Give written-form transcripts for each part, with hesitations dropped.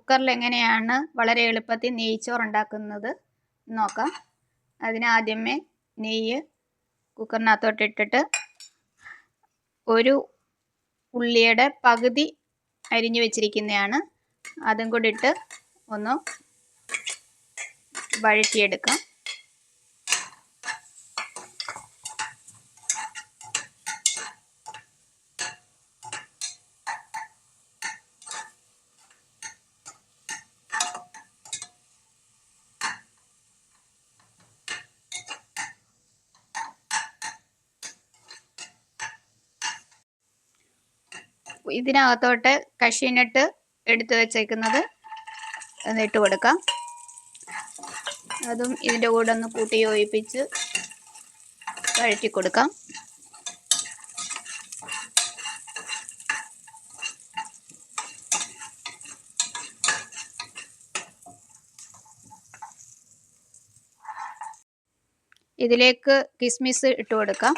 കുക്കറിൽ എങ്ങനെയാണ് വളരെ എളുപ്പത്തിൽ നെയ്ച്ചോറ് ഉണ്ടാക്കുന്നത് നോക്കാം. അതിനാദ്യമേ നെയ്യ് കുക്കറിനകത്തോട്ട് ഇട്ടിട്ട് ഒരു ഉള്ളിയുടെ പകുതി അരിഞ്ഞു വെച്ചിരിക്കുന്നതാണ്, അതും കൂടി ഇട്ട് ഒന്ന് വഴറ്റിയെടുക്കാം. ഇതിനകത്തോട്ട് കഷ്യൂനട്ട് എടുത്ത് വെച്ചേക്കുന്നത് ഇട്ട് കൊടുക്കാം. അതും ഇതിൻ്റെ കൂടെ ഒന്ന് കൂട്ടി യോജിപ്പിച്ച് വഴറ്റി കൊടുക്കാം. ഇതിലേക്ക് കിസ്മിസ് ഇട്ട് കൊടുക്കാം.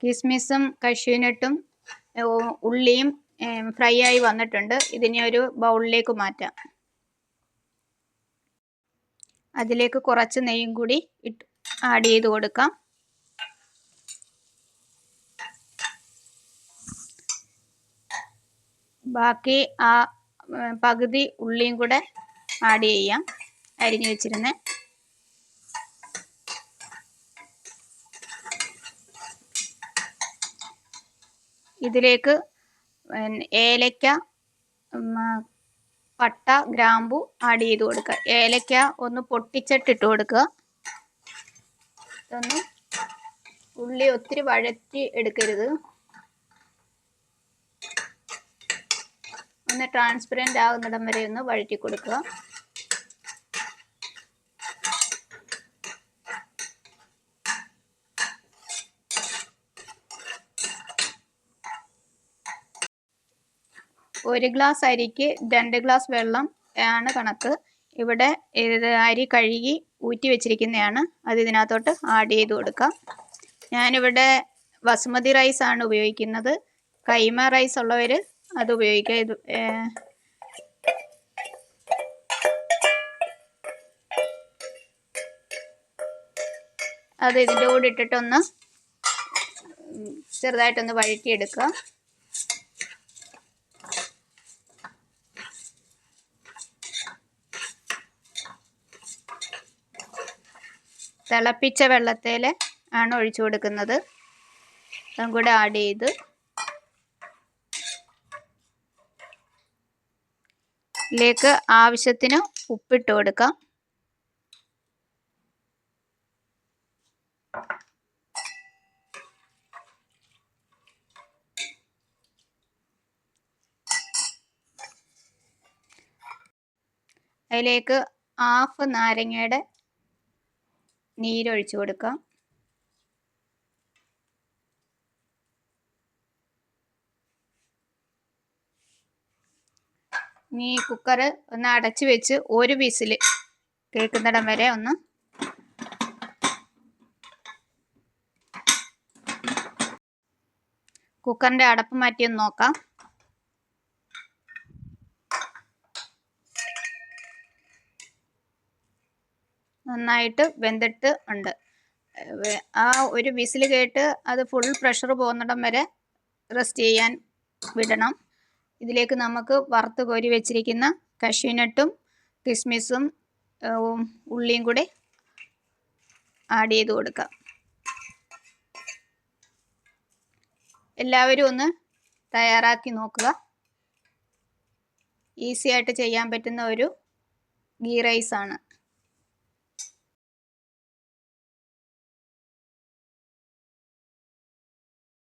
കിസ്മിസും കഷ്യൂനട്ടും ഉള്ളിയും ഫ്രൈ ആയി വന്നിട്ടുണ്ട്. ഇതിനെ ഒരു ബൗളിലേക്ക് മാറ്റാം. അതിലേക്ക് കുറച്ച് നെയ്യും കൂടി ആഡ് ചെയ്ത് കൊടുക്കാം. ബാക്കി ആ പകുതി ഉള്ളിയും കൂടെ ആഡ് ചെയ്യാം, അരിഞ്ഞു വെച്ചിരുന്നേ. ഇതിലേക്ക് ഏലക്ക, പട്ട, ഗ്രാമ്പു ആഡ് ചെയ്ത് കൊടുക്കുക. ഏലക്ക ഒന്ന് പൊട്ടിച്ചിട്ടിട്ട് കൊടുക്കുക. ഇതൊന്ന് ഉള്ളി ഒത്തിരി വഴറ്റി എടുക്കരുത്, ഒന്ന് ട്രാൻസ്പെറൻ്റ് ആകുന്നിടം വരെ ഒന്ന് വഴറ്റി കൊടുക്കുക. ഒരു ഗ്ലാസ് അരിക്ക് 2 ഗ്ലാസ് വെള്ളം ആണ് കണക്ക്. ഇവിടെ അരി കഴുകി ഊറ്റി വെച്ചിരിക്കുന്നതാണ്, അത് ഇതിനകത്തോട്ട് ആഡ് ചെയ്ത് കൊടുക്കാം. ഞാനിവിടെ ബസുമതി റൈസ് ആണ് ഉപയോഗിക്കുന്നത്. കൈമ റൈസ് ഉള്ളവർ അത് ഉപയോഗിക്കുക. അത് ഇതിൻ്റെ കൂടെ ഇട്ടിട്ടൊന്ന് ചെറുതായിട്ടൊന്ന് വഴറ്റിയെടുക്കുക. തിളപ്പിച്ച വെള്ളത്തിൽ ആണ് ഒഴിച്ചു കൊടുക്കുന്നത്. അതും കൂടെ ആഡ് ചെയ്ത് ഇതിലേക്ക് ആവശ്യത്തിന് ഉപ്പിട്ട് കൊടുക്കാം. അതിലേക്ക് 1/2 നാരങ്ങയുടെ നീരൊഴിച്ചു കൊടുക്കാം. ഇനി കുക്കർ ഒന്ന് അടച്ചു വെച്ച് ഒരു വിസിൽ കേൾക്കുന്നിടം വരെ ഒന്ന് കുക്കറിൻ്റെ അടപ്പ് മാറ്റി ഒന്ന് നോക്കാം. നന്നായിട്ട് വെന്തിട്ട് ഉണ്ട്. ആ ഒരു വിസിൽ കേട്ട് അത് ഫുൾ പ്രഷർ പോകുന്നിടം വരെ റെസ്റ്റ് ചെയ്യാൻ വിടണം. ഇതിലേക്ക് നമുക്ക് വറുത്ത് കോരി വെച്ചിരിക്കുന്ന കഷ്യൂനട്ടും കിസ്മിസും ഉള്ളിയും കൂടി ആഡ് ചെയ്ത് കൊടുക്കാം. എല്ലാവരും ഒന്ന് തയ്യാറാക്കി നോക്കുക. ഈസി ആയിട്ട് ചെയ്യാൻ പറ്റുന്ന ഒരു ഗീ റൈസാണ്.